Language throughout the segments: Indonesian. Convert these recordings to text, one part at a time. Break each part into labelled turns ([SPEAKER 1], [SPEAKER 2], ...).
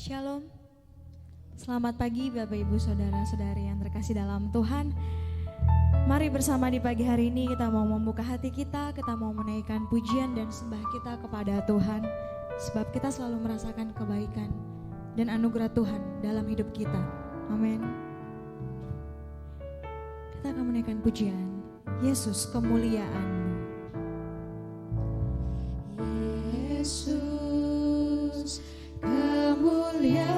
[SPEAKER 1] Shalom. Selamat pagi Bapak Ibu Saudara-saudari yang terkasih dalam Tuhan. Mari bersama di pagi hari ini kita mau membuka hati kita mau menaikkan pujian dan sembah kita kepada Tuhan. Sebab kita selalu merasakan kebaikan dan anugerah Tuhan dalam hidup kita. Amin. Kita akan menaikkan pujian Yesus kemuliaan-Mu. Yesus kemuliaan-Mu,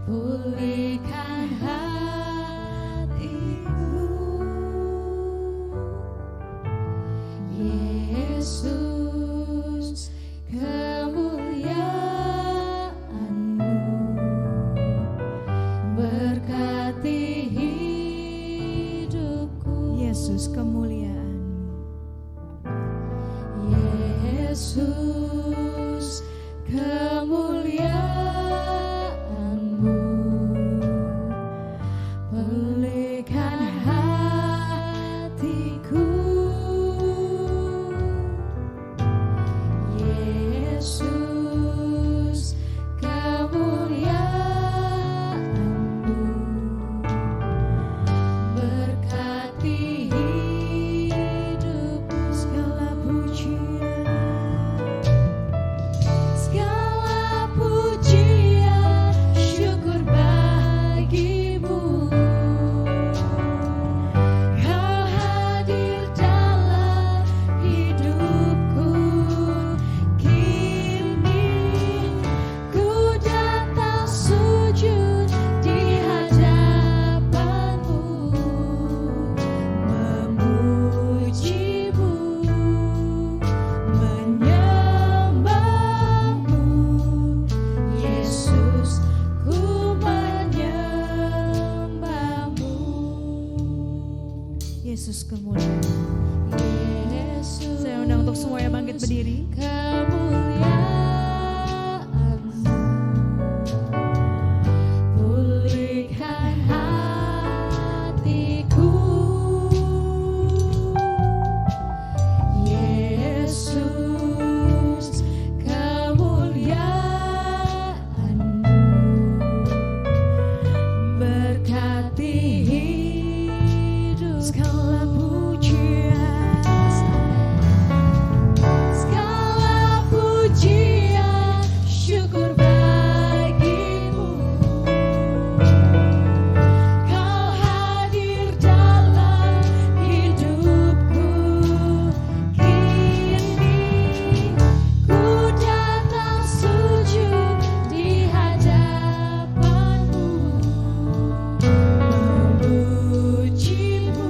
[SPEAKER 1] pulihkan hatiku. Yesus kemuliaan-Mu, berkati hidupku. Yesus kemuliaan-Mu, Yesus kemuliaan-Mu, pulihkan hatiku. Yesus kemuliaan-Mu, berkati hidupku. Segala pujian, syukur bagimu. Kau hadir dalam hidupku. Kini ku datang sujud di hadapanmu, memujimu, menyembahmu. Yesus, ku menyembahmu. Yesus kemuliaan. Yesus, saya undang untuk semuanya bangkit berdiri. Kemuliaan-Mu, pulihkan hatiku. Yesus kemuliaan-Mu, berkati hidup. Segala pujian, segala pujian, syukur bagimu. Kau hadir dalam hidupku. Kini ku datang sujud di hadapanmu, memujimu,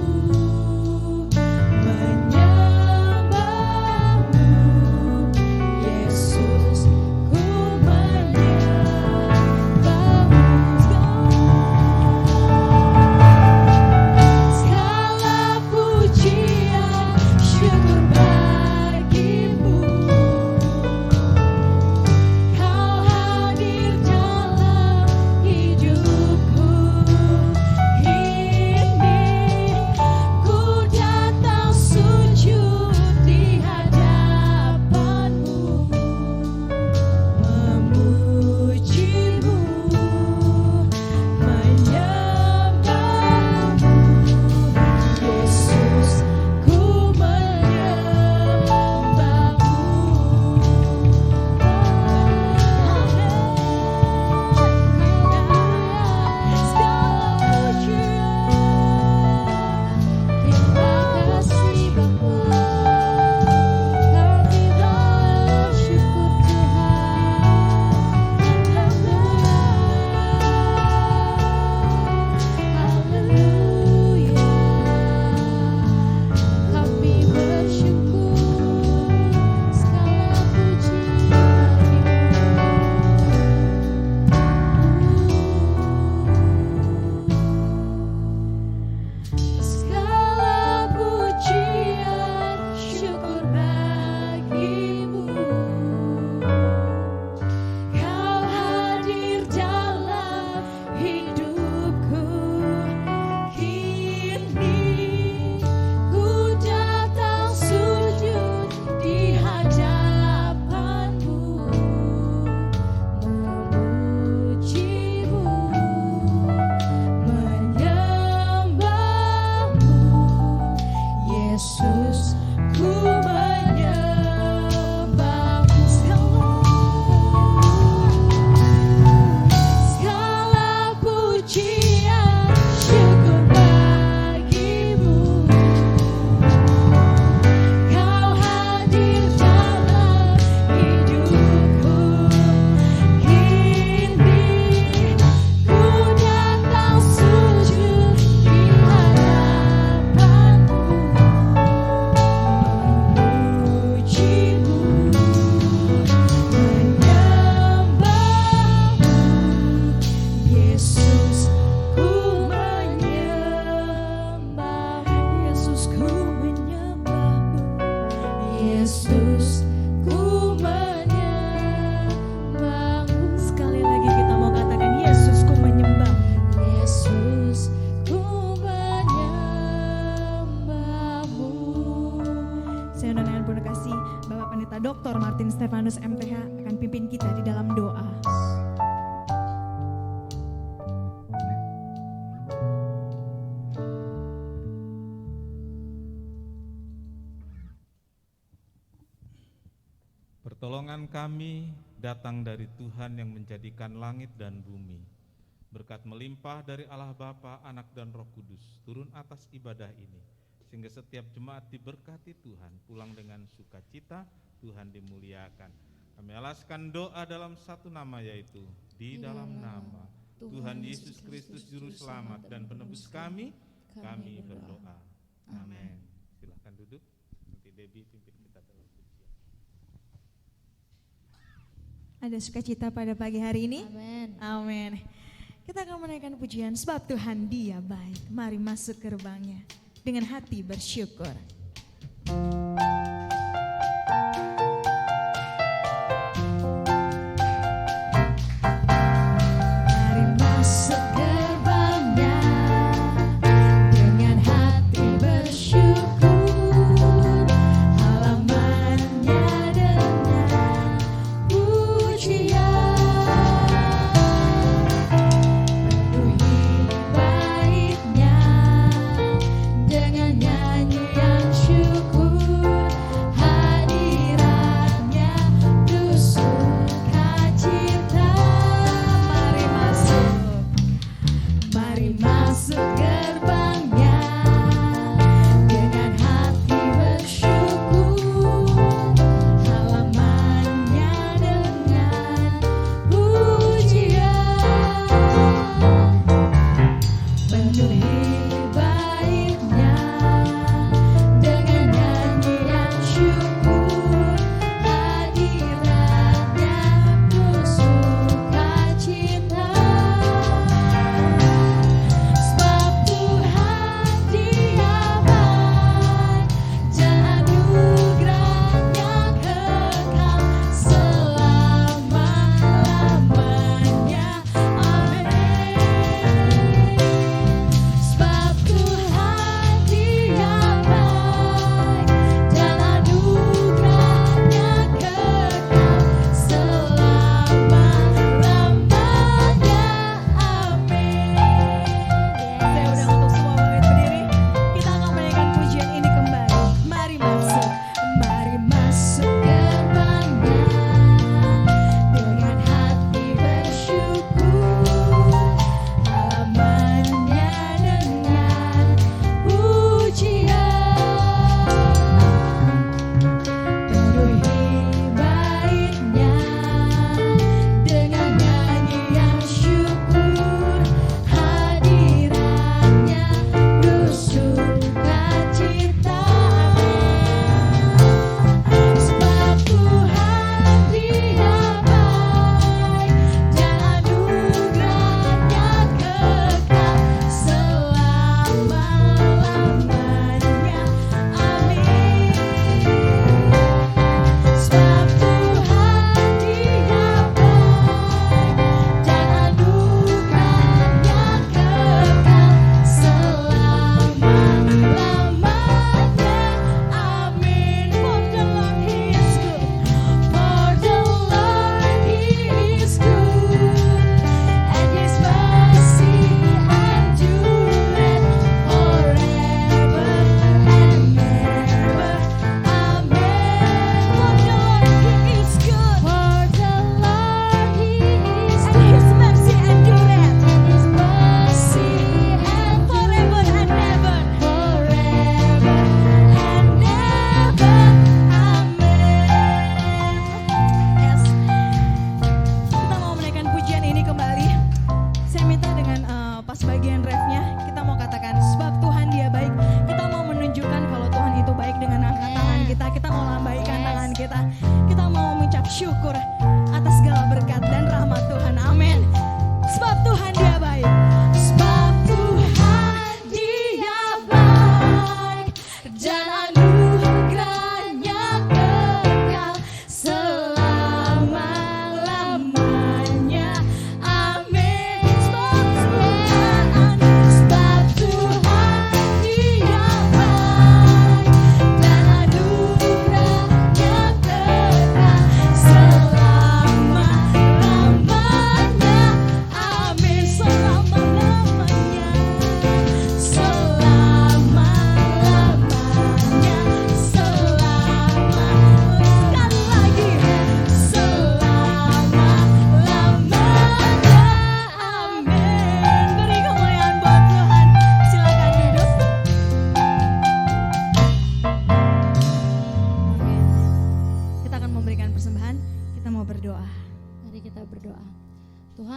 [SPEAKER 2] Yesus, ku menyembahmu.
[SPEAKER 1] Sekali lagi kita mau katakan, Yesus ku menyembah.
[SPEAKER 2] Yesus, ku menyembahmu.
[SPEAKER 1] Saya undang dengan penuh kasih Bapak Pendeta Dr. Martin Stefanus MTH akan pimpin kita di dalam doa.
[SPEAKER 3] Pertolongan kami datang dari Tuhan yang menjadikan langit dan bumi. Berkat melimpah dari Allah Bapa, Anak dan Roh Kudus turun atas ibadah ini, sehingga setiap jemaat diberkati Tuhan, pulang dengan sukacita, Tuhan dimuliakan. Kami alaskan doa dalam satu nama, yaitu di dalam nama Tuhan Yesus Kristus Juru Selamat dan Penebus kami berdoa. Amin. Silahkan duduk. Nanti Debbie pimpin kita dalam pujian.
[SPEAKER 1] Ada sukacita pada pagi hari ini?
[SPEAKER 2] Amin.
[SPEAKER 1] Amin. Kita akan menaikkan pujian sebab Tuhan Dia baik. Mari masuk gerbangnya dengan hati bersyukur.
[SPEAKER 2] Mari masuk gerbangnya dengan hati bersyukur, halamannya dengan pujian, penuhi baitnya dengan nyanyian syukur, hadiratnya penuh sukacita. Mari masuk gerbangnya dengan hati bersyukur, halamannya dengan pujian, penuhi baitnya dengan nyanyian syukur, hadiratnya penuh sukacita. Sebab Tuhan Dia baik, dan anugerahnya kekal selama-lamanya. Amin. Sebab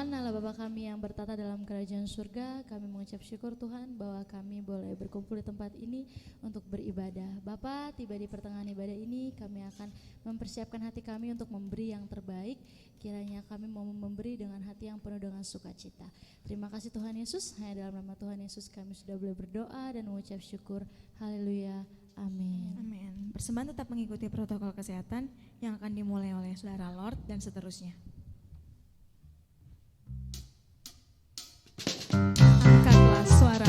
[SPEAKER 2] Tuhan, Allah Bapa kami yang bertata dalam kerajaan surga, kami mengucap syukur Tuhan bahwa kami boleh berkumpul di tempat ini untuk beribadah. Bapa, tiba di pertengahan ibadah ini kami akan mempersiapkan hati kami untuk memberi yang terbaik. Kiranya kami mau memberi dengan hati yang penuh dengan sukacita. Terima kasih Tuhan Yesus, hanya dalam nama Tuhan Yesus kami sudah boleh berdoa dan mengucap syukur. Haleluya, amin.
[SPEAKER 1] Amin. Persembahan tetap mengikuti protokol kesehatan yang akan dimulai oleh Saudara Lord dan seterusnya. Angkatlah suara.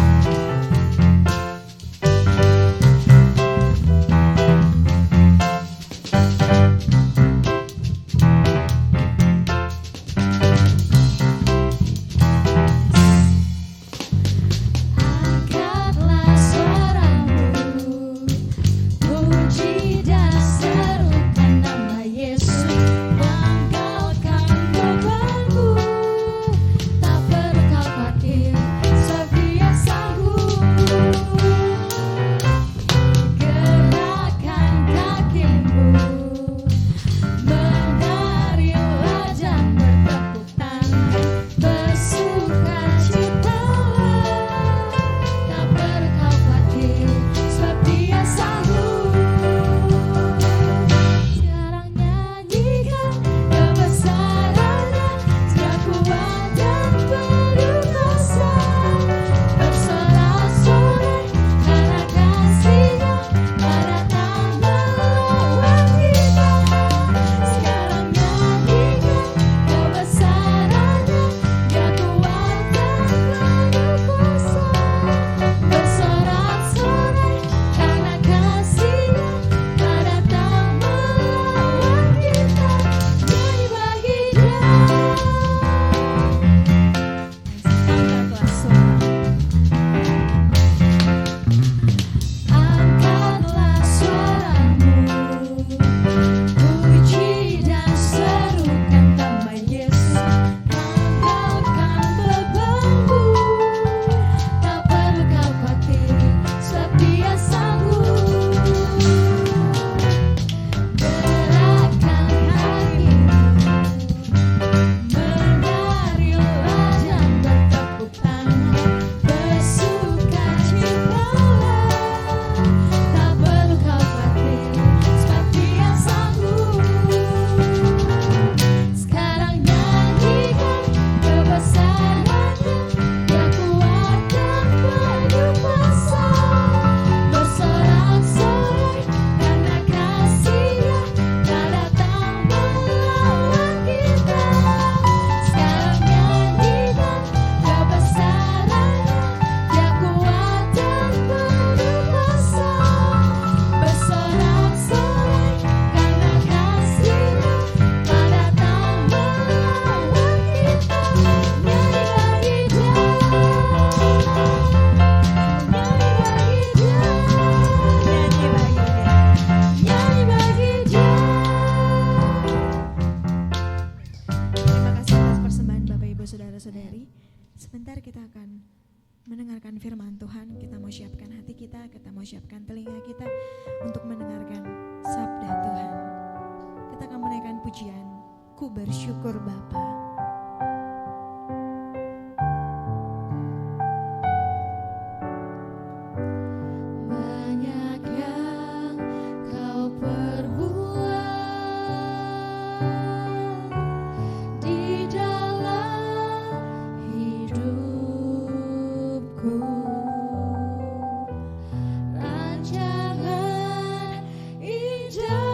[SPEAKER 2] Angkatlah suaramu, puji dan serukan nama Yesus. Tanggalkan bebanmu, tak perlu kau khawatir, sebab Dia sanggup. Gerakkan kakimu, menarilah dan bertepuk tangan, bersukacitalah. Tak perlu kau khawatir, sebab Dia sanggup. Sekarang nyanyikan kebesaran-Nya, Dia kuat dan berkuasa. Bersorak-sorai karena kasih-Nya, pada tak melawan kita. Sekarang nyanyikan kebesaran-Nya, Dia kuat dan berkuasa. Bersorak-sorai karena kasih-Nya, pada tak melawan kita. Nyanyi bagi Dia.
[SPEAKER 1] Angkatlah suara.
[SPEAKER 2] Angkatlah suaramu, puji dan serukan nama Yesus. Tanggalkan bebanmu, tak perlu kau khawatir, sebab Dia sanggup. Gerakkan kakimu, menarilah dan bertepuk tangan, bersukacitalah. Tak perlu kau khawatir, sebab Dia sanggup. Sekarang nyanyikan kebesaran-Nya, Dia kuat dan berkuasa. Bersorak-sorai karena kasih-Nya, pada tak melawan kita. Sekarang nyanyikan kebesaran-Nya, Dia kuat dan berkuasa. Bersorak-sorai karena kasih-Nya, pada tak melawan kita. Nyanyi bagi Dia, nyanyi bagi Dia,
[SPEAKER 1] Nyanyi bagi Dia.
[SPEAKER 2] nyanyi bagi Dia.
[SPEAKER 1] Terima kasih atas persembahan Bapak Ibu Saudara-saudari. Sebentar kita akan mendengarkan firman Tuhan. Kita mau siapkan hati kita mau siapkan telinga kita untuk mendengarkan sabda Tuhan. Kita akan menaikkan pujian, Ku Bersyukur Bapa.
[SPEAKER 2] Banyak yang kau perbuat di dalam hidupku. Rancangan indahmu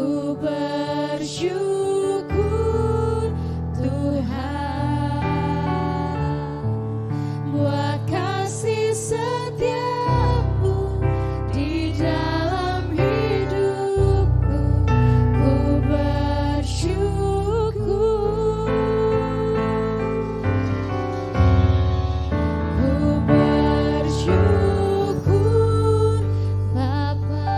[SPEAKER 2] ku bersyukur Tuhan buat kasih setiamu di dalam hidupku. Ku bersyukur, ku bersyukur Bapa,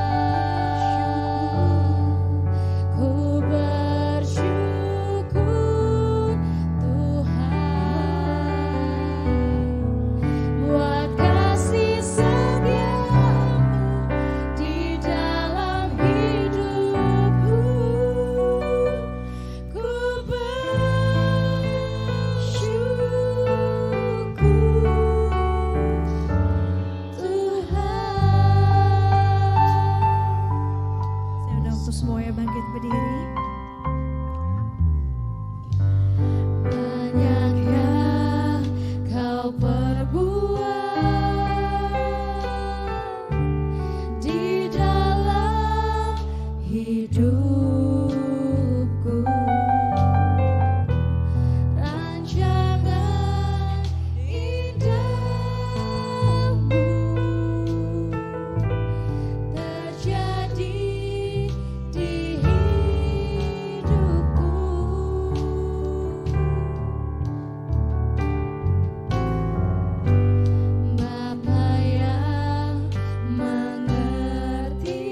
[SPEAKER 2] ku bersyukur Tuhan buat kasih setiamu di dalam hidupku. Ku bersyukur Tuhan.
[SPEAKER 1] Saya undang untuk semuanya bangkit berdiri.
[SPEAKER 2] Banyak yang kau perbuat di dalam hidupku. Rancangan indahmu terjadi di hidupku. Bapa yang mengerti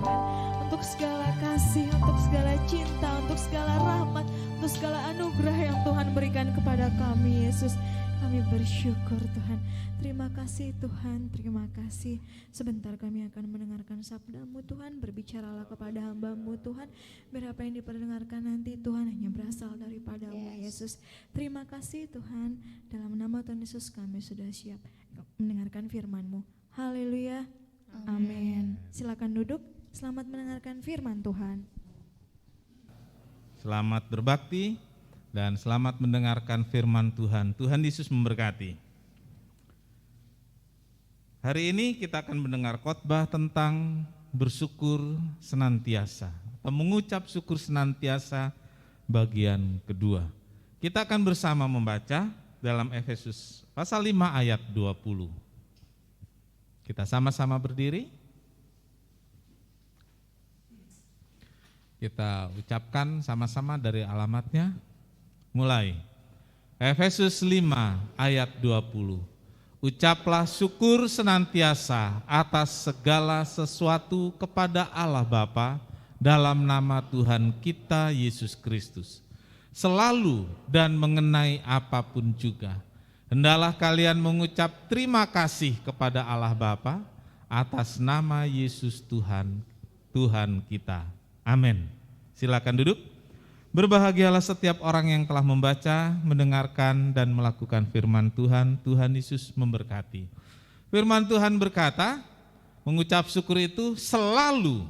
[SPEAKER 1] Tuhan. Untuk segala kasih, untuk segala cinta, untuk segala rahmat, untuk segala anugerah yang Tuhan berikan kepada kami, Yesus. Kami bersyukur Tuhan. Terima kasih Tuhan, terima kasih. Sebentar kami akan mendengarkan sabda-Mu Tuhan. Berbicaralah kepada hamba-Mu Tuhan. Biar apa yang diperdengarkan nanti Tuhan hanya berasal daripada-Mu Yesus. Terima kasih Tuhan. Dalam nama Tuhan Yesus kami sudah siap mendengarkan firman-Mu. Haleluya. Amin. Silakan duduk. Selamat mendengarkan firman Tuhan.
[SPEAKER 3] Selamat berbakti dan selamat mendengarkan firman Tuhan. Tuhan Yesus memberkati. Hari ini kita akan mendengar khotbah tentang bersyukur senantiasa atau mengucap syukur senantiasa bagian kedua. Kita akan bersama membaca dalam Efesus pasal 5 ayat 20. Kita sama-sama berdiri. Kita ucapkan sama-sama dari alamatnya. Mulai. Efesus 5 ayat 20. Ucaplah syukur senantiasa atas segala sesuatu kepada Allah Bapa dalam nama Tuhan kita Yesus Kristus. Selalu dan mengenai apapun juga, hendaklah kalian mengucap terima kasih kepada Allah Bapa atas nama Yesus Tuhan kita. Amin. Silakan duduk. Berbahagialah setiap orang yang telah membaca, mendengarkan, dan melakukan firman Tuhan. Tuhan Yesus memberkati. Firman Tuhan berkata, mengucap syukur itu selalu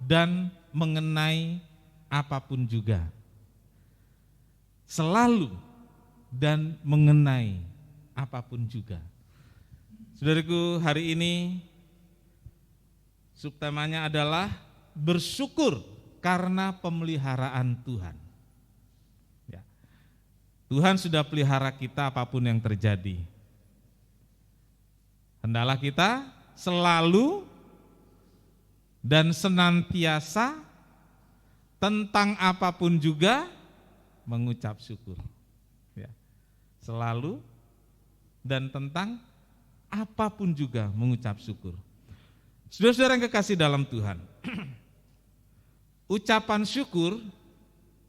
[SPEAKER 3] dan mengenai apapun juga. Selalu dan mengenai apapun juga. Saudaraku, hari ini subtemanya adalah bersyukur karena pemeliharaan Tuhan. Ya. Tuhan sudah pelihara kita apapun yang terjadi. Hendaklah kita selalu dan senantiasa tentang apapun juga mengucap syukur. Ya. Selalu dan tentang apapun juga mengucap syukur. Saudara-saudara yang kekasih dalam Tuhan, ucapan syukur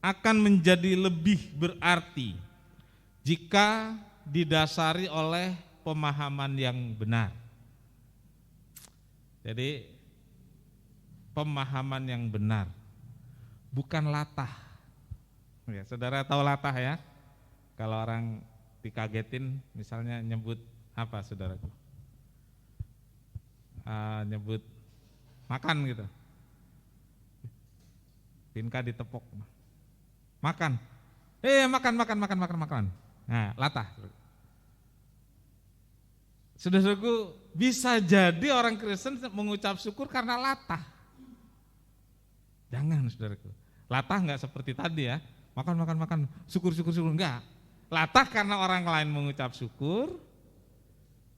[SPEAKER 3] akan menjadi lebih berarti jika didasari oleh pemahaman yang benar. Jadi pemahaman yang benar, bukan latah. Ya, saudara tahu latah ya? Kalau orang dikagetin misalnya nyebut apa saudaraku? Nyebut makan gitu. Pinka ditepok, makan, makan. Nah, latah. Saudaraku, bisa jadi orang Kristen mengucap syukur karena latah. Jangan saudaraku, latah enggak seperti tadi ya, makan, syukur, enggak. Latah karena orang lain mengucap syukur,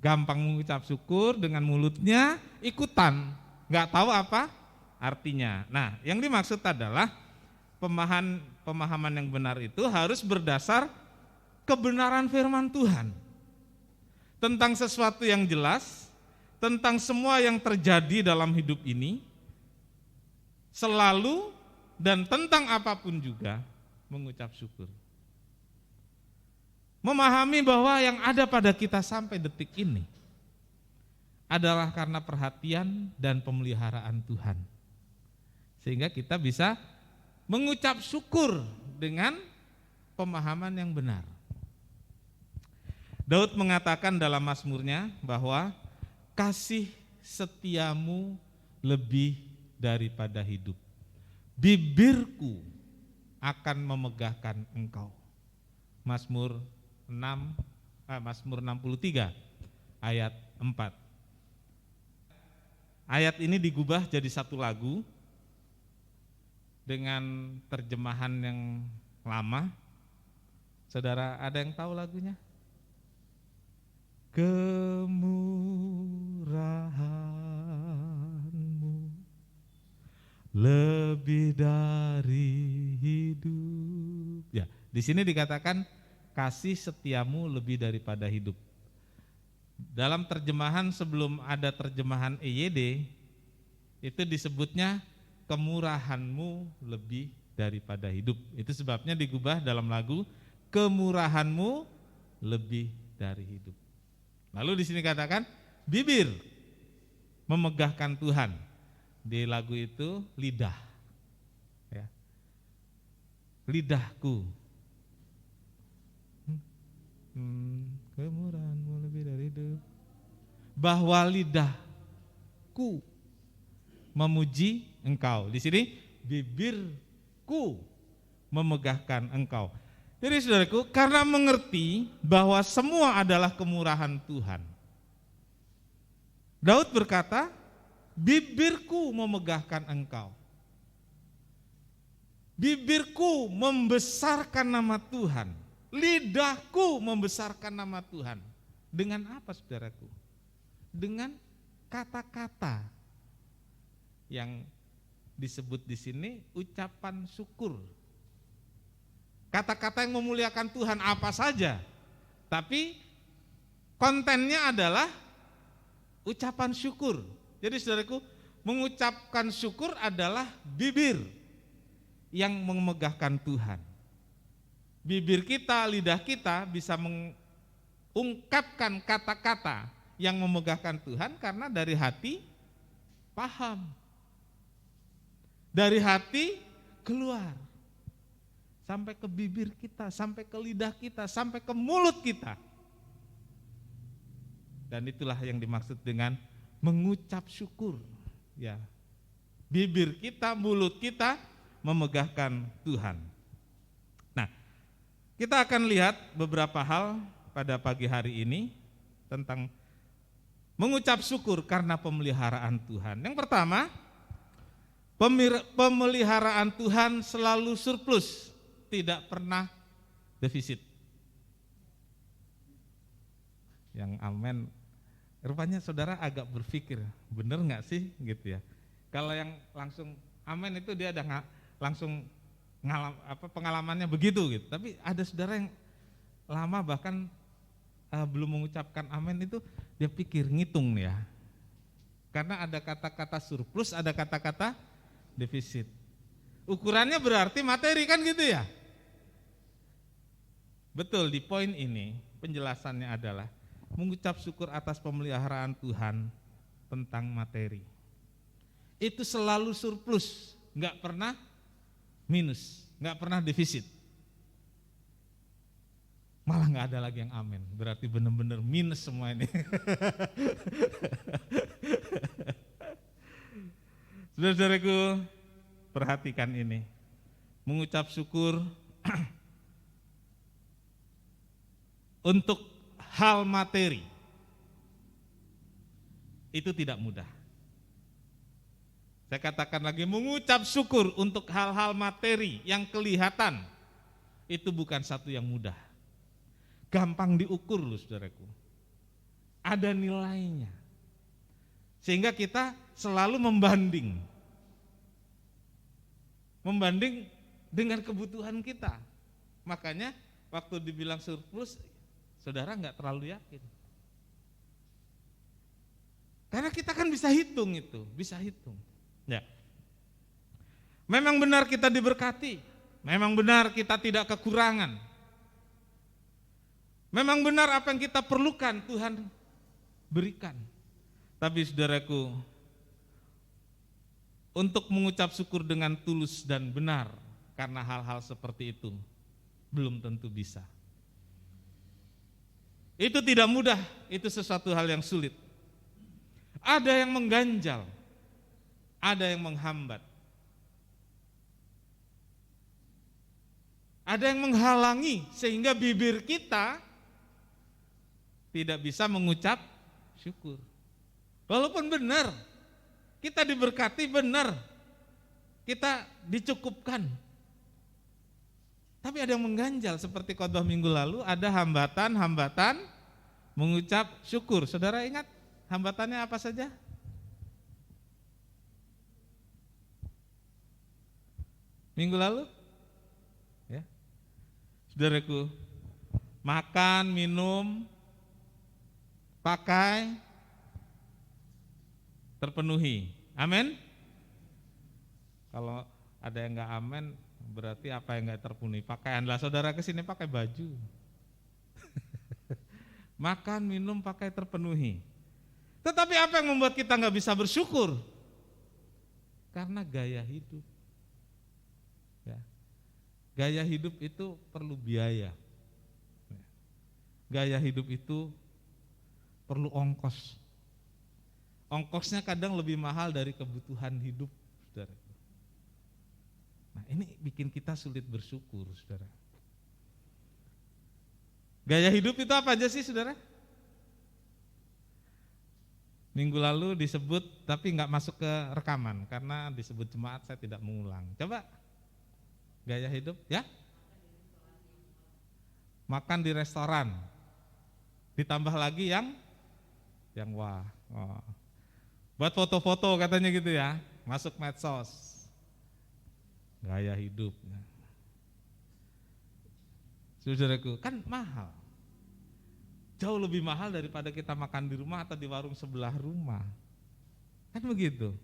[SPEAKER 3] gampang mengucap syukur dengan mulutnya, ikutan, enggak tahu apa artinya. Nah, yang dimaksud adalah pemahaman yang benar itu harus berdasar kebenaran firman Tuhan tentang sesuatu yang jelas, tentang semua yang terjadi dalam hidup ini, selalu dan tentang apapun juga mengucap syukur. Memahami bahwa yang ada pada kita sampai detik ini adalah karena perhatian dan pemeliharaan Tuhan. Sehingga kita bisa mengucap syukur dengan pemahaman yang benar. Daud mengatakan dalam mazmurnya bahwa kasih setiamu lebih daripada hidup. Bibirku akan memegahkan engkau. Mazmur 63 ayat 4. Ayat ini digubah jadi satu lagu dengan terjemahan yang lama. Saudara ada yang tahu lagunya? Kemurahan-Mu lebih dari hidup. Ya, di sini dikatakan kasih setiamu lebih daripada hidup. Dalam terjemahan sebelum ada terjemahan EYD, Itu disebutnya kemurahanmu lebih daripada hidup. Itu sebabnya digubah dalam lagu kemurahanmu lebih dari hidup. Lalu di sini katakan bibir memegahkan Tuhan. Di lagu itu lidah. Ya. Lidahku. Kemurahanmu lebih dari hidup. Bahwa lidahku memuji engkau. Di sini bibirku memegahkan engkau. Jadi saudaraku, karena mengerti bahwa semua adalah kemurahan Tuhan, Daud berkata, bibirku memegahkan engkau. Bibirku membesarkan nama Tuhan. Lidahku membesarkan nama Tuhan. Dengan apa saudaraku? Dengan kata-kata yang disebut di sini ucapan syukur. Kata-kata yang memuliakan Tuhan apa saja, tapi kontennya adalah ucapan syukur. Jadi saudaraku, mengucapkan syukur adalah bibir yang memegahkan Tuhan. Bibir kita, lidah kita bisa mengungkapkan kata-kata yang memegahkan Tuhan karena dari hati paham. Dari hati keluar. Sampai ke bibir kita, sampai ke lidah kita, sampai ke mulut kita. Dan itulah yang dimaksud dengan mengucap syukur. Ya. Bibir kita, mulut kita memegahkan Tuhan. Nah, kita akan lihat beberapa hal pada pagi hari ini tentang mengucap syukur karena pemeliharaan Tuhan. Yang pertama, pemeliharaan Tuhan selalu surplus, tidak pernah defisit. Yang amen, rupanya saudara agak berpikir, bener nggak sih gitu ya. Kalau yang langsung amen itu dia ada langsung pengalamannya begitu gitu. Tapi ada saudara yang lama bahkan belum mengucapkan amen itu dia pikir ngitung ya. Karena ada kata-kata surplus, ada kata-kata defisit. Ukurannya berarti materi kan gitu ya. Betul, di poin ini penjelasannya adalah mengucap syukur atas pemeliharaan Tuhan tentang materi. Itu selalu surplus, enggak pernah minus, enggak pernah defisit. Malah enggak ada lagi yang amin, berarti benar-benar minus semua ini. Saudara-saudaraku, perhatikan ini. Mengucap syukur untuk hal materi itu tidak mudah. Saya katakan lagi, mengucap syukur untuk hal-hal materi yang kelihatan itu bukan satu yang mudah. Gampang diukur loh saudaraku. Ada nilainya. Sehingga kita selalu membanding dengan kebutuhan kita. Makanya waktu dibilang surplus, saudara enggak terlalu yakin. Karena kita kan bisa hitung itu, bisa hitung. Ya. Memang benar kita diberkati, memang benar kita tidak kekurangan. Memang benar apa yang kita perlukan Tuhan berikan. Tapi saudaraku, untuk mengucap syukur dengan tulus dan benar karena hal-hal seperti itu belum tentu bisa. Itu tidak mudah, itu sesuatu hal yang sulit. Ada yang mengganjal, ada yang menghambat. Ada yang menghalangi sehingga bibir kita tidak bisa mengucap syukur. Walaupun benar, kita diberkati benar, kita dicukupkan. Tapi ada yang mengganjal seperti khotbah minggu lalu, ada hambatan-hambatan mengucap syukur. Saudara ingat hambatannya apa saja? Minggu lalu? Ya. Saudaraku, makan, minum, pakai, terpenuhi. Amin. Kalau ada yang nggak amen, berarti apa yang nggak terpenuhi? Pakaianlah saudara ke sini pakai baju. Makan, minum, pakai terpenuhi. Tetapi apa yang membuat kita nggak bisa bersyukur? Karena gaya hidup. Ya. Gaya hidup itu perlu biaya. Gaya hidup itu perlu ongkos. Ongkosnya kadang lebih mahal dari kebutuhan hidup, saudara. Nah, ini bikin kita sulit bersyukur, saudara. Gaya hidup itu apa aja sih, saudara? Minggu lalu disebut, tapi nggak masuk ke rekaman karena disebut jemaat, saya tidak mengulang. Coba gaya hidup, ya? Makan di restoran, ditambah lagi yang wah. Buat foto-foto katanya gitu ya, masuk medsos. Gaya hidup. Saudaraku, kan mahal. Jauh lebih mahal daripada kita makan di rumah atau di warung sebelah rumah. Kan begitu.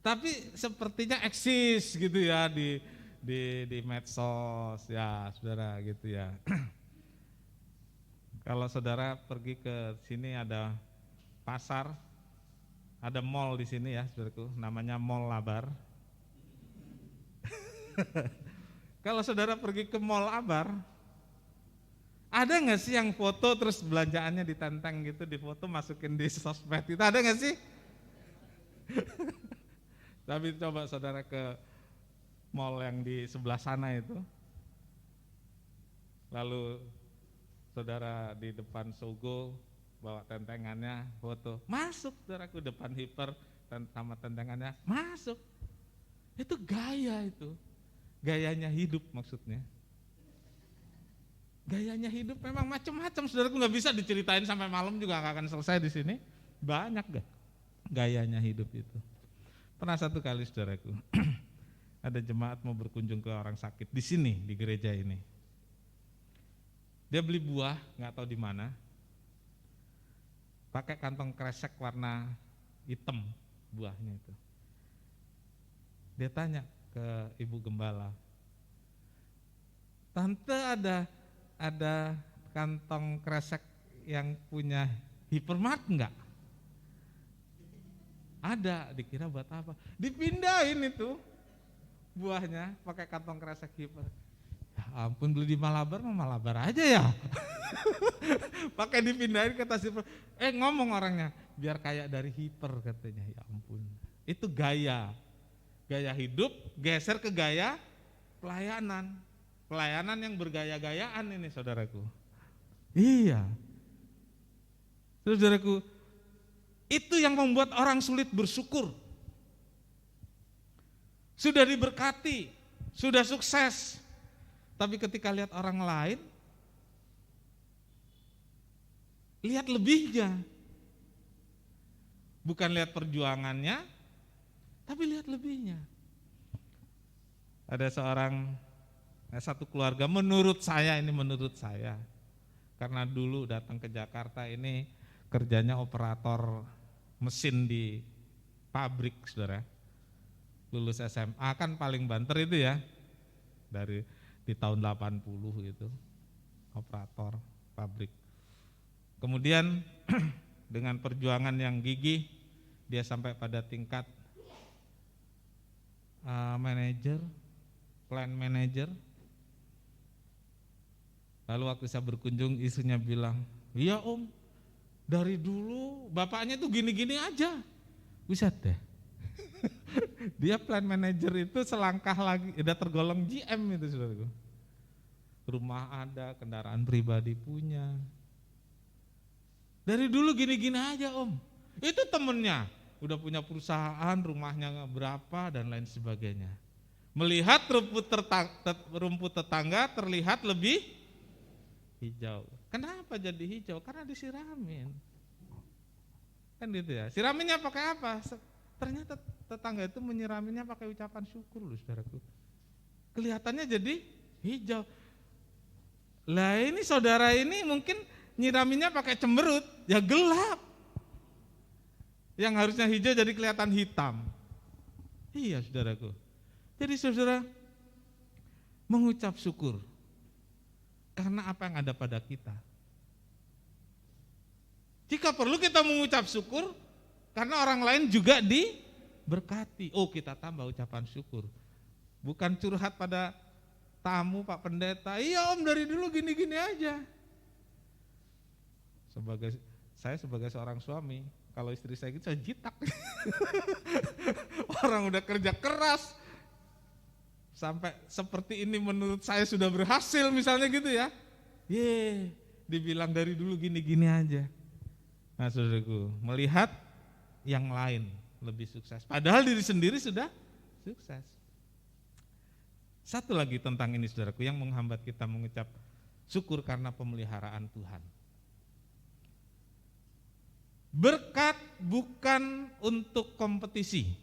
[SPEAKER 3] Tapi sepertinya eksis gitu ya di medsos ya, saudara gitu ya. Kalau saudara pergi ke sini ada pasar, ada mall di sini ya, saudaraku, namanya Mall Labar. Kalau saudara pergi ke Mall Labar, ada nggak sih yang foto terus belanjaannya ditenteng gitu, di foto masukin di sosmed itu, ada nggak sih? Tapi coba saudara ke mall yang di sebelah sana itu, lalu saudara di depan Sogo bawa tentengannya foto, masuk saudaraku, depan Hiper sama tentengannya masuk. Itu gaya itu. Gayanya hidup maksudnya. Gayanya hidup memang macam-macam, saudaraku, nggak bisa diceritain sampai malam juga nggak akan selesai di sini. Banyak gayanya hidup itu. Pernah satu kali, saudaraku, ada jemaat mau berkunjung ke orang sakit di sini, di gereja ini. Dia beli buah, nggak tahu di mana, pakai kantong kresek warna hitam buahnya itu. Dia tanya ke ibu gembala, tante ada kantong kresek yang punya Hypermart enggak? Ada. Dikira buat apa? Dipindahin itu buahnya pakai kantong kresek Hyper. Ya ampun, beli di Malabar mah Malabar aja ya. Pakai dipindahin ke tas Hyper. Ngomong orangnya, biar kayak dari Hyper katanya. Ya ampun. Itu gaya hidup geser ke gaya pelayanan. Pelayanan yang bergaya-gayaan ini, saudaraku. Iya. Saudaraku, itu yang membuat orang sulit bersyukur. Sudah diberkati, sudah sukses, tapi ketika lihat orang lain, lihat lebihnya. Bukan lihat perjuangannya, tapi lihat lebihnya. Ada satu keluarga, menurut saya, karena dulu datang ke Jakarta ini kerjanya operator mesin di pabrik, saudara. Lulus SMA kan paling banter itu ya, di tahun 80 gitu, operator pabrik. Kemudian dengan perjuangan yang gigih, dia sampai pada tingkat manajer, plan manager. Lalu waktu saya berkunjung, istrinya bilang, iya om, dari dulu bapaknya tuh gini-gini aja. Buset deh. Dia plan manager itu selangkah lagi, udah tergolong GM itu, saudaraku. Rumah ada, kendaraan pribadi punya. Dari dulu gini-gini aja om. Itu temennya, udah punya perusahaan, rumahnya berapa dan lain sebagainya. Melihat rumput tetangga terlihat lebih hijau. Kenapa jadi hijau? Karena disiramin. Kan gitu ya. Siraminnya pakai apa? Ternyata tetangga itu menyiraminya pakai ucapan syukur loh, saudaraku. Kelihatannya jadi hijau. Lah ini saudara ini mungkin nyiraminnya pakai cemberut, ya gelap. Yang harusnya hijau jadi kelihatan hitam. Iya saudaraku. Jadi saudara mengucap syukur karena apa yang ada pada kita. Jika perlu kita mengucap syukur karena orang lain juga diberkati. Oh, kita tambah ucapan syukur. Bukan curhat pada tamu, Pak Pendeta. Iya Om, dari dulu gini-gini aja. Saya sebagai seorang suami, kalau istri saya gitu saya jitak. Orang udah kerja keras sampai seperti ini menurut saya sudah berhasil misalnya gitu ya. Dibilang dari dulu gini-gini aja. Nah saudaraku, melihat yang lain lebih sukses. Padahal diri sendiri sudah sukses. Satu lagi tentang ini saudaraku yang menghambat kita mengucap syukur karena pemeliharaan Tuhan. Berkat bukan untuk kompetisi.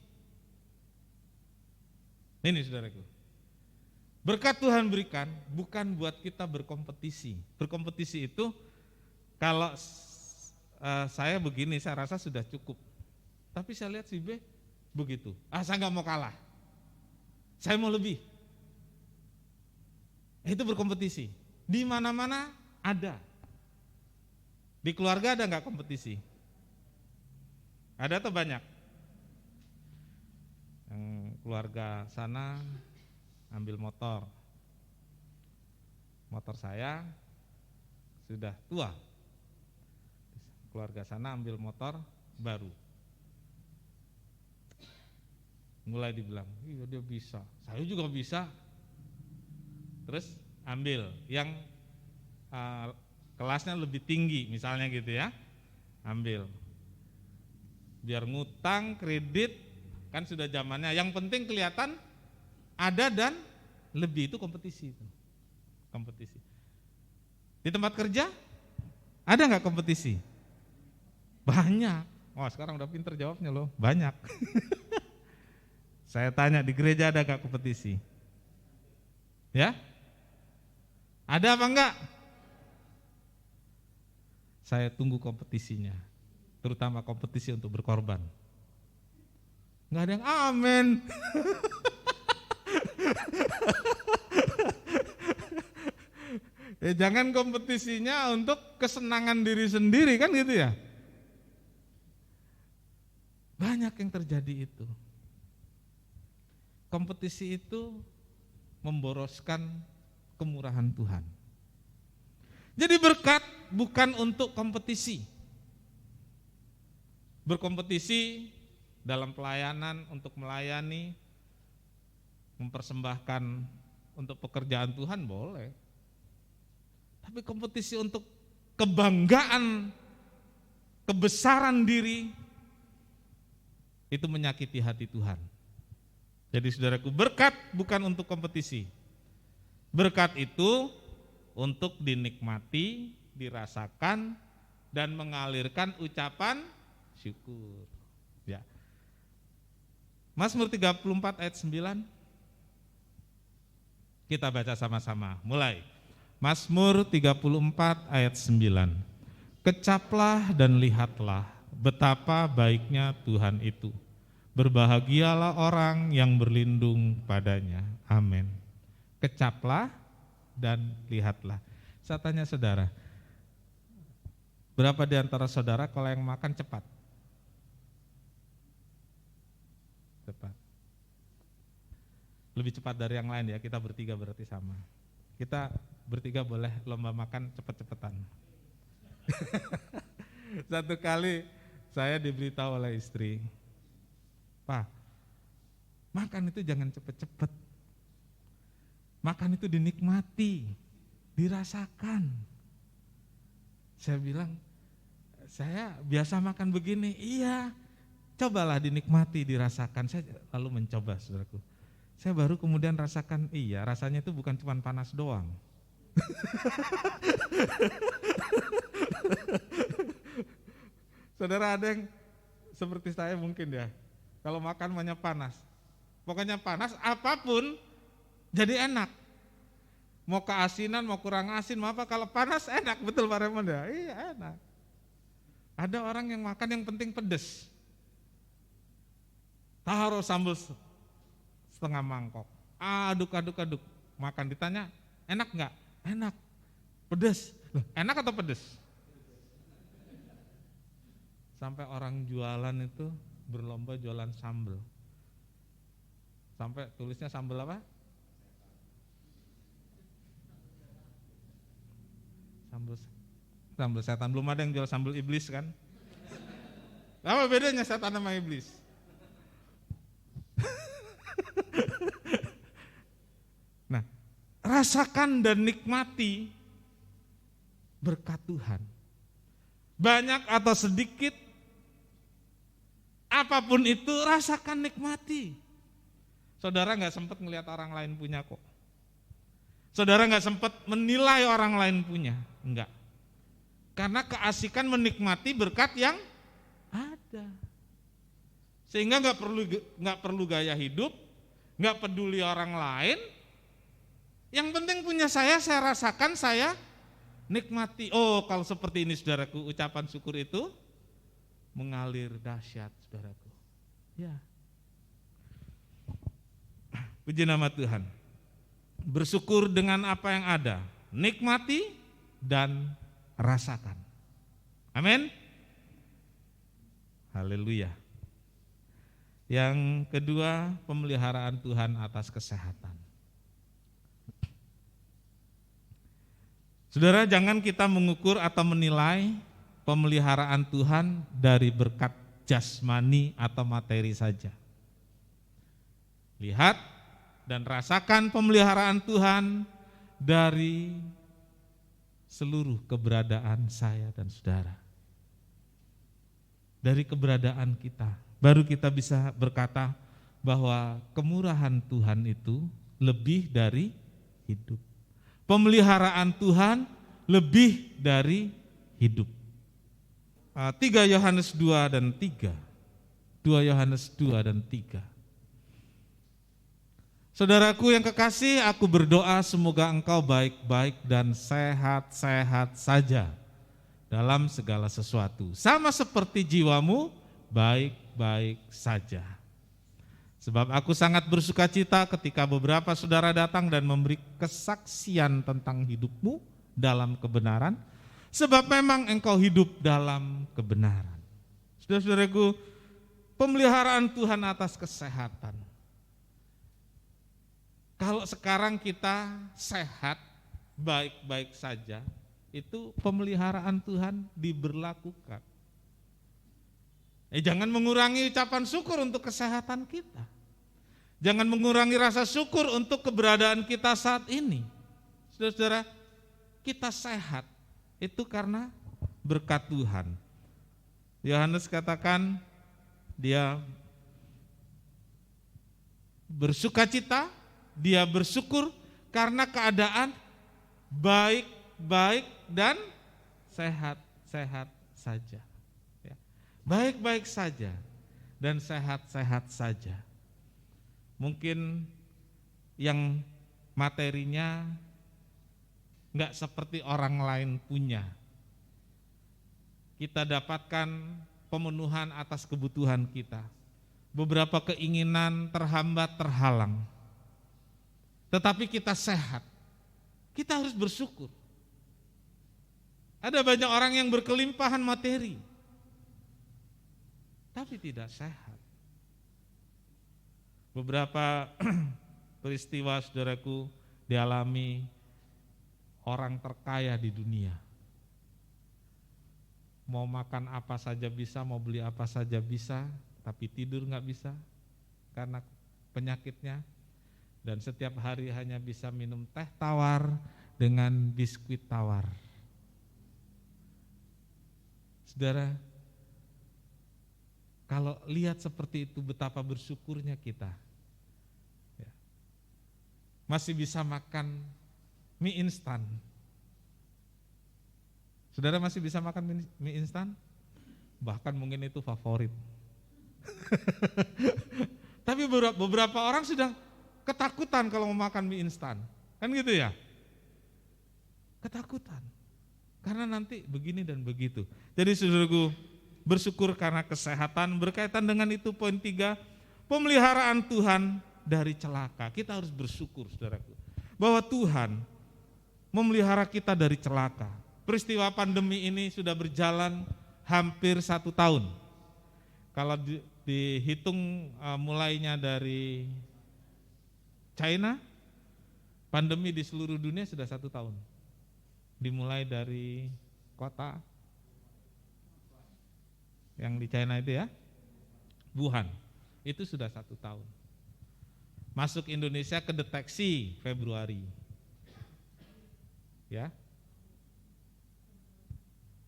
[SPEAKER 3] Ini saudaraku. Berkat Tuhan berikan bukan buat kita berkompetisi. Berkompetisi itu kalau saya begini saya rasa sudah cukup. Tapi saya lihat si B begitu. Saya nggak mau kalah. Saya mau lebih. Itu berkompetisi. Di mana-mana ada. Di keluarga ada nggak kompetisi? Ada atau banyak? Yang keluarga sana ambil motor. Motor saya sudah tua. Keluarga sana ambil motor baru. Mulai dibilang, iya dia bisa, saya juga bisa. Terus ambil yang kelasnya lebih tinggi misalnya gitu ya. Ambil. Biar ngutang, kredit, kan sudah zamannya. Yang penting kelihatan ada dan lebih, itu kompetisi itu. Kompetisi. Di tempat kerja ada nggak kompetisi? Banyak. Wah sekarang udah pinter jawabnya loh. Banyak. Saya tanya di gereja ada nggak kompetisi? Ya? Ada apa enggak? Saya tunggu kompetisinya. Terutama kompetisi untuk berkorban. Enggak ada yang amin. Jangan kompetisinya untuk kesenangan diri sendiri kan gitu ya. Banyak yang terjadi itu. Kompetisi itu memboroskan kemurahan Tuhan. Jadi berkat bukan untuk kompetisi. Berkompetisi dalam pelayanan untuk melayani, mempersembahkan untuk pekerjaan Tuhan boleh. Tapi kompetisi untuk kebanggaan, kebesaran diri, itu menyakiti hati Tuhan. Jadi saudaraku, berkat bukan untuk kompetisi. Berkat itu untuk dinikmati, dirasakan, dan mengalirkan ucapan syukur. Ya. Mazmur 34 ayat 9. Kita baca sama-sama. Mulai. Mazmur 34 ayat 9. Kecaplah dan lihatlah betapa baiknya Tuhan itu. Berbahagialah orang yang berlindung padanya. Amin. Kecaplah dan lihatlah. Saya tanya saudara, berapa di antara saudara kalau yang makan cepat? Cepat. Lebih cepat dari yang lain ya, kita bertiga berarti sama. Kita bertiga boleh lomba makan cepet-cepetan. Satu kali saya diberitahu oleh istri, Pak, makan itu jangan cepet-cepet. Makan itu dinikmati, dirasakan. Saya bilang, saya biasa makan begini, iya. Cobalah dinikmati, dirasakan. Saya lalu mencoba, saudaraku. Saya baru kemudian rasakan, iya rasanya itu bukan cuma panas doang. Saudara ada yang seperti saya mungkin ya, kalau makan banyak panas. Pokoknya panas apapun jadi enak. Mau keasinan, mau kurang asin, mau apa, kalau panas enak, betul Pak Raymond ya? Iya enak. Ada orang yang makan yang penting pedes. Taruh sambal setengah mangkok. Aduk. Makan, ditanya, enak nggak? Enak. Pedes. Loh, enak atau pedes? Sampai orang jualan itu berlomba jualan sambal. Sampai tulisnya sambal apa? Sambal setan. Belum ada yang jual sambal iblis kan? Apa bedanya setan sama iblis? Nah, rasakan dan nikmati berkat Tuhan. Banyak atau sedikit, apapun itu rasakan, nikmati. Saudara gak sempat ngelihat orang lain punya kok. Saudara gak sempat menilai orang lain punya, enggak. Karena keasikan menikmati berkat yang ada. Sehingga gak perlu gaya hidup, gak peduli orang lain. Yang penting punya saya rasakan, saya nikmati. Oh, kalau seperti ini saudaraku, ucapan syukur itu mengalir dahsyat saudaraku. Ya. Puji nama Tuhan. Bersyukur dengan apa yang ada, nikmati dan rasakan. Amin. Haleluya. Yang kedua, pemeliharaan Tuhan atas kesehatan. Saudara, jangan kita mengukur atau menilai pemeliharaan Tuhan dari berkat jasmani atau materi saja. Lihat dan rasakan pemeliharaan Tuhan dari seluruh keberadaan saya dan saudara. Dari keberadaan kita, baru kita bisa berkata bahwa kemurahan Tuhan itu lebih dari hidup. Pemeliharaan Tuhan lebih dari hidup. 3 Yohanes 2 dan 3. 2 Yohanes 2 dan 3. Saudaraku yang kekasih, aku berdoa semoga engkau baik-baik dan sehat-sehat saja dalam segala sesuatu. Sama seperti jiwamu baik-baik saja. Sebab aku sangat bersukacita ketika beberapa saudara datang dan memberi kesaksian tentang hidupmu dalam kebenaran, sebab memang engkau hidup dalam kebenaran. Saudara-saudaraku, pemeliharaan Tuhan atas kesehatan. Kalau sekarang kita sehat, baik-baik saja, itu pemeliharaan Tuhan diberlakukan. Jangan mengurangi ucapan syukur untuk kesehatan kita. Jangan mengurangi rasa syukur untuk keberadaan kita saat ini. Saudara-saudara, kita sehat itu karena berkat Tuhan. Yohanes katakan dia bersukacita, dia bersyukur karena keadaan baik-baik dan sehat-sehat saja. Baik-baik saja dan sehat-sehat saja. Mungkin yang materinya enggak seperti orang lain punya. Kita dapatkan pemenuhan atas kebutuhan kita. Beberapa keinginan terhambat, terhalang. Tetapi kita sehat, kita harus bersyukur. Ada banyak orang yang berkelimpahan materi, tapi tidak sehat. Beberapa peristiwa saudaraku dialami orang terkaya di dunia. Mau makan apa saja bisa, mau beli apa saja bisa, tapi tidur nggak bisa karena penyakitnya. Dan setiap hari hanya bisa minum teh tawar dengan biskuit tawar. Saudara, kalau lihat seperti itu betapa bersyukurnya kita. Masih bisa makan mie instan. Saudara masih bisa makan mie instan? Bahkan mungkin itu favorit. Tapi beberapa orang sudah ketakutan kalau mau makan mie instan, kan gitu ya? Ketakutan, karena nanti begini dan begitu. Jadi saudaraku, bersyukur karena kesehatan. Berkaitan dengan itu poin 3, pemeliharaan Tuhan dari celaka. Kita harus bersyukur, saudaraku, bahwa Tuhan memelihara kita dari celaka. Peristiwa pandemi ini sudah berjalan hampir 1 tahun. Kalau dihitung mulainya dari China, pandemi di seluruh dunia sudah 1 tahun. Dimulai dari kota yang di China itu ya, Wuhan, itu sudah 1 tahun. Masuk Indonesia kedeteksi Februari, ya,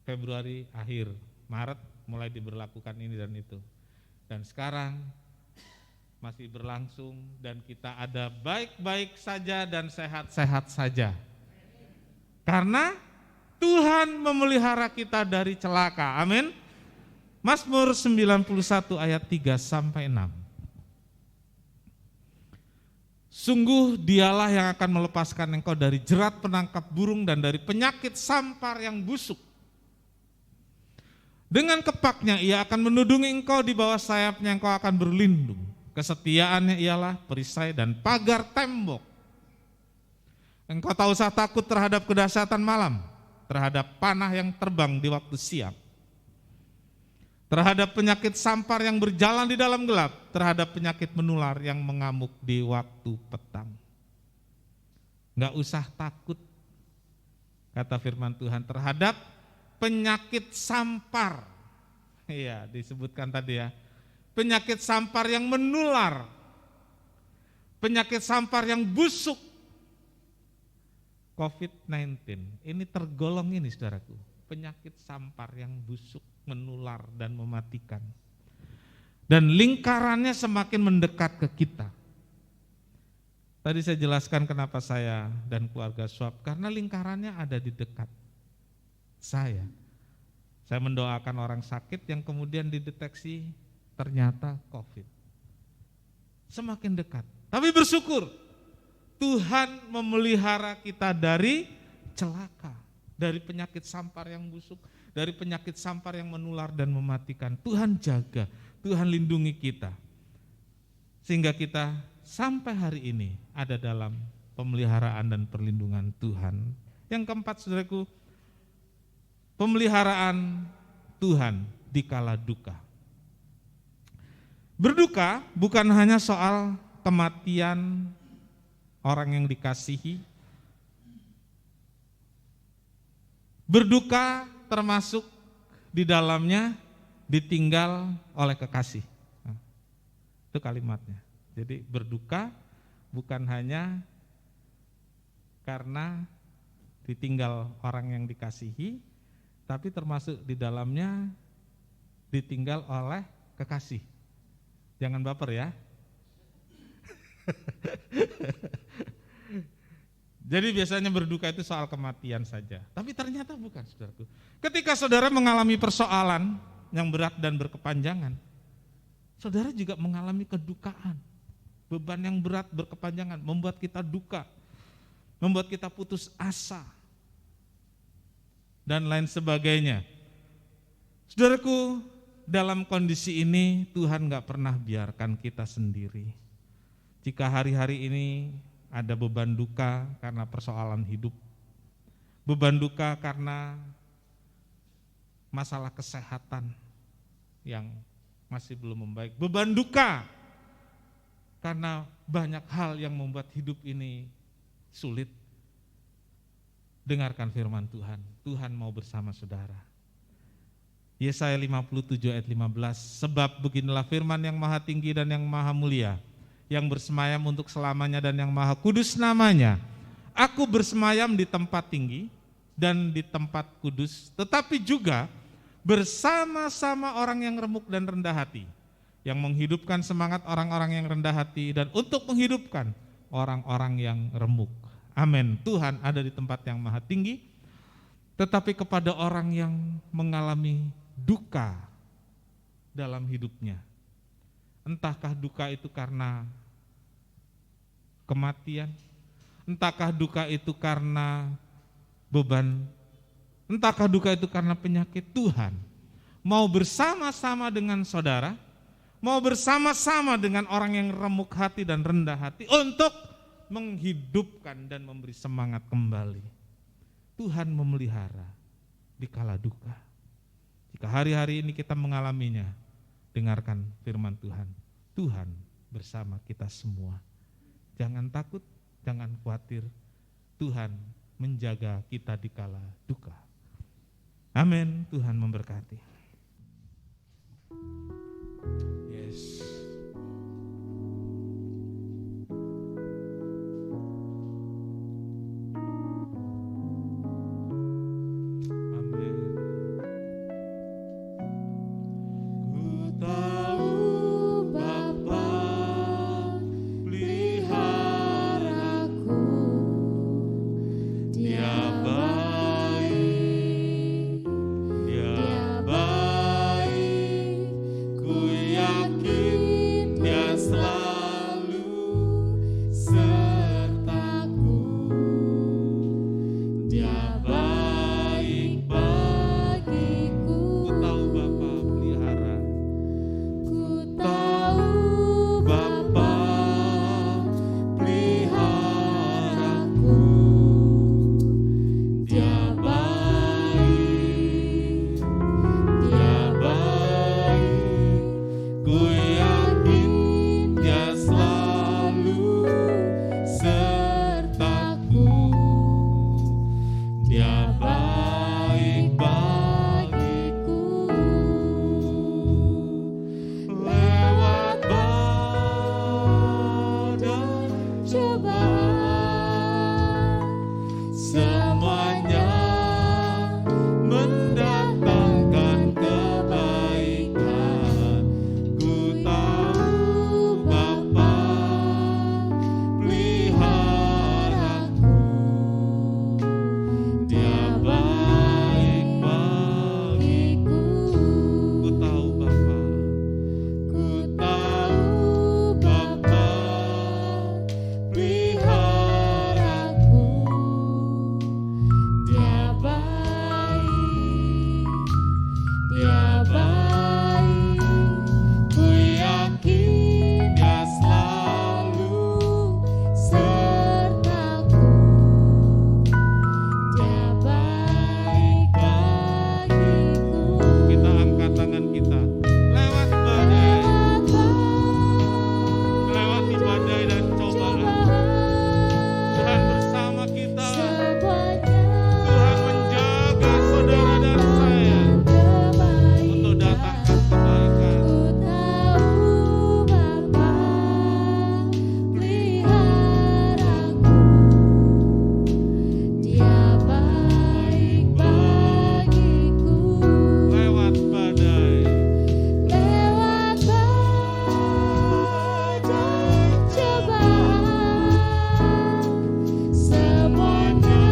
[SPEAKER 3] Februari akhir, Maret mulai diberlakukan ini dan itu. Dan sekarang masih berlangsung dan kita ada baik-baik saja dan sehat-sehat saja. Karena Tuhan memelihara kita dari celaka. Amin. Mazmur 91 ayat 3-6. Sungguh dialah yang akan melepaskan engkau dari jerat penangkap burung dan dari penyakit sampar yang busuk. Dengan kepaknya ia akan menudungi engkau, di bawah sayapnya engkau akan berlindung. Kesetiaannya ialah perisai dan pagar tembok. Engkau tak usah takut terhadap kedahsyatan malam, terhadap panah yang terbang di waktu siang, terhadap penyakit sampar yang berjalan di dalam gelap, terhadap penyakit menular yang mengamuk di waktu petang. Enggak usah takut, kata firman Tuhan, terhadap penyakit sampar. Iya, disebutkan tadi ya. Penyakit sampar yang menular. Penyakit sampar yang busuk. COVID-19 ini tergolong ini, saudaraku. Penyakit sampar yang busuk, menular dan mematikan. Dan lingkarannya semakin mendekat ke kita. Tadi saya jelaskan kenapa saya dan keluarga Swab, karena lingkarannya ada di dekat saya. Saya mendoakan orang sakit yang kemudian dideteksi ternyata COVID. Semakin dekat. Tapi bersyukur, Tuhan memelihara kita dari celaka, dari penyakit sampar yang busuk, dari penyakit sampar yang menular dan mematikan. Tuhan jaga, Tuhan lindungi kita. Sehingga kita sampai hari ini ada dalam pemeliharaan dan perlindungan Tuhan. Yang keempat, saudaraku, pemeliharaan Tuhan di kala duka. Berduka bukan hanya soal kematian orang yang dikasihi. Berduka termasuk di dalamnya ditinggal oleh kekasih. Nah, itu kalimatnya. Jadi berduka bukan hanya karena ditinggal orang yang dikasihi, tapi termasuk di dalamnya ditinggal oleh kekasih. Jangan baper ya. Jadi biasanya berduka itu soal kematian saja. Tapi ternyata bukan, saudaraku. Ketika saudara mengalami persoalan yang berat dan berkepanjangan, saudara juga mengalami kedukaan. Beban yang berat berkepanjangan membuat kita duka, membuat kita putus asa, dan lain sebagainya. Saudaraku, dalam kondisi ini Tuhan gak pernah biarkan kita sendiri. Jika hari-hari ini ada beban duka karena persoalan hidup, beban duka karena masalah kesehatan yang masih belum membaik, beban duka karena banyak hal yang membuat hidup ini sulit, dengarkan firman Tuhan. Tuhan mau bersama saudara. Yesaya 57 ayat 15, sebab beginilah firman yang maha tinggi dan yang maha mulia, yang bersemayam untuk selamanya dan yang maha kudus namanya. Aku bersemayam di tempat tinggi dan di tempat kudus, tetapi juga bersama-sama orang yang remuk dan rendah hati, yang menghidupkan semangat orang-orang yang rendah hati dan untuk menghidupkan orang-orang yang remuk. Amin. Tuhan ada di tempat yang maha tinggi, tetapi kepada orang yang mengalami duka dalam hidupnya. Entahkah duka itu karena kematian, entahkah duka itu karena beban, entahkah duka itu karena penyakit, Tuhan mau bersama-sama dengan saudara, mau bersama-sama dengan orang yang remuk hati dan rendah hati untuk menghidupkan dan memberi semangat kembali. Tuhan memelihara di kala duka. Jika hari-hari ini kita mengalaminya, dengarkan firman Tuhan. Tuhan bersama kita semua. Jangan takut, jangan khawatir. Tuhan menjaga kita di kala duka. Amin. Tuhan memberkati. Yes. Amin. Ku tahu Bapa peliharaku, Dia baik, Dia baik. Ku yakin Dia selalu sertaku. Dia baik bagiku. Ku tahu Bapa pelihara. Ku tahu Bapa peliharaku. Dia baik, Dia baik. Ku yakin Dia selalu sertaku. Dia baik bagiku. Lewat badai cobaan, semuanya mendatangkan kebaikan. Ku tahu Bapa peliharaku. Dia baik bagiku. Ku tahu Bapa. Ku tahu Bapa peliharaku. Dia baik, Dia baik. Ku yakin Dia selalu sertaku. Dia baik bagiku. Kita angkat tangan kita. Lewat badai, lewati badai dan cobaan, Tuhan bersama kita. Tuhan menjaga saudara dan saya untuk datangkan kebaikan. Lewat badai, semuanya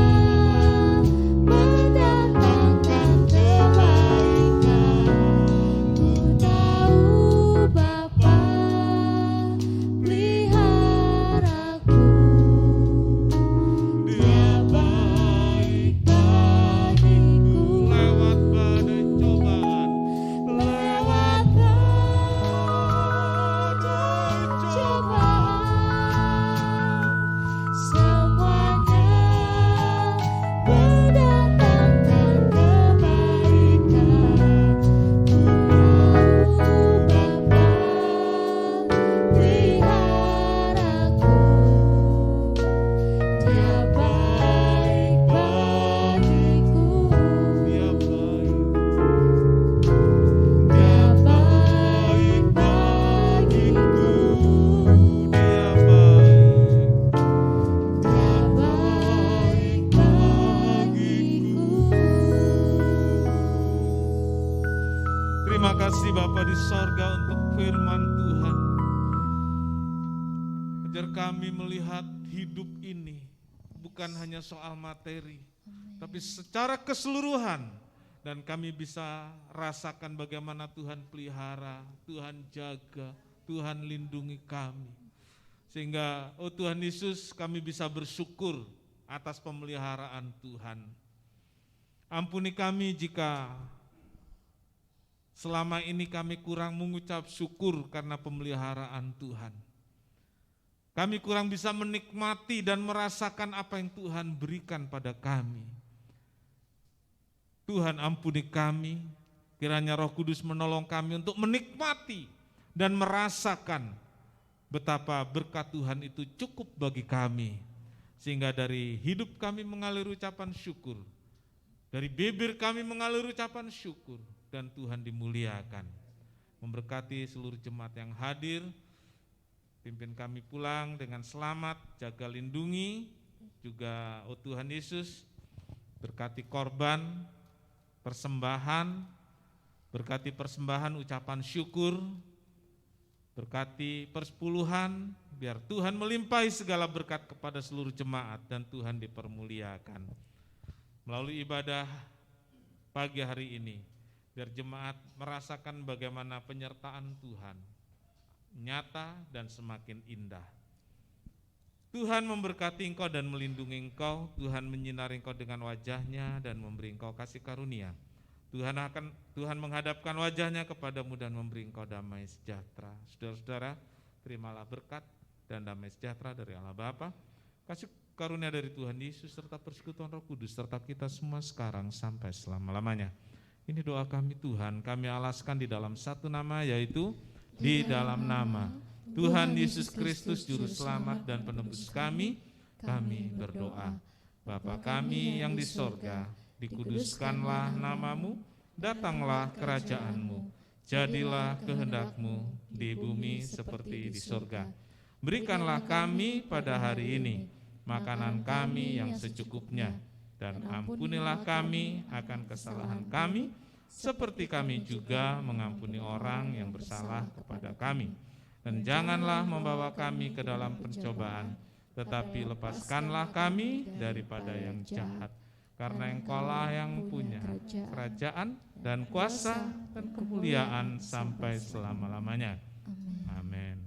[SPEAKER 3] mendatangkan kebaikan. Ku tahu Bapa peliharaku. Dia baik bagiku. Lewat badai cobaan, lewat badai cobaan, semuanya mendatangkan kebaikan. Ku tahu Bapa peliharaku. Dia baik bagiku. Dia baik, Dia baik bagiku. Dia baik, Dia baik bagiku. Terima kasih Bapa di sorga untuk firman Tuhan. Ajar kami melihat hidup ini bukan hanya soal materi, tapi secara keseluruhan. Dan kami bisa rasakan bagaimana Tuhan pelihara, Tuhan jaga, Tuhan lindungi kami. Sehingga, oh Tuhan Yesus, kami bisa bersyukur atas pemeliharaan Tuhan. Ampuni kami jika Selama ini kami kurang mengucap syukur karena pemeliharaan Tuhan. Kami kurang bisa menikmati dan merasakan apa yang Tuhan berikan pada kami. Tuhan ampuni kami, kiranya Roh Kudus menolong kami untuk menikmati dan merasakan betapa berkat Tuhan itu cukup bagi kami. Sehingga dari hidup kami mengalir ucapan syukur, dari bibir kami mengalir ucapan syukur, dan Tuhan dimuliakan. Memberkati seluruh jemaat yang hadir, pimpin kami pulang dengan selamat, jaga lindungi, juga Tuhan Yesus, berkati korban, persembahan, berkati persembahan ucapan syukur, berkati persepuluhan, biar Tuhan melimpahi segala berkat kepada seluruh jemaat dan Tuhan dipermuliakan. Melalui ibadah pagi hari ini, biar jemaat merasakan bagaimana penyertaan Tuhan nyata dan semakin indah. Tuhan memberkati engkau dan melindungi engkau, Tuhan menyinari engkau dengan wajah-Nya dan memberi engkau kasih karunia. Tuhan menghadapkan wajah-Nya kepadamu dan memberi engkau damai sejahtera. Saudara-saudara, terimalah berkat dan damai sejahtera dari Allah Bapa, kasih karunia dari Tuhan Yesus serta persekutuan Roh Kudus serta kita semua sekarang sampai selama-lamanya. Ini doa kami Tuhan, kami alaskan di dalam satu nama, yaitu di dalam nama Tuhan Yesus Kristus Juru Selamat dan Penebus kami berdoa. Bapa kami yang di sorga, dikuduskanlah namamu, datanglah kerajaan-Mu, jadilah kehendak-Mu di bumi seperti di sorga. Berikanlah kami pada hari ini makanan kami yang secukupnya, dan ampunilah kami akan kesalahan kami, seperti kami juga mengampuni orang yang bersalah kepada kami. Dan janganlah membawa kami ke dalam pencobaan, tetapi lepaskanlah kami daripada yang jahat. Karena Engkaulah yang punya kerajaan dan kuasa dan kemuliaan sampai selama-lamanya. Amin.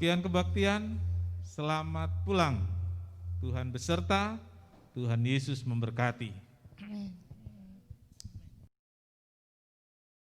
[SPEAKER 3] Sekian kebaktian, selamat pulang. Tuhan beserta, Tuhan Yesus memberkati.
[SPEAKER 2] Amin.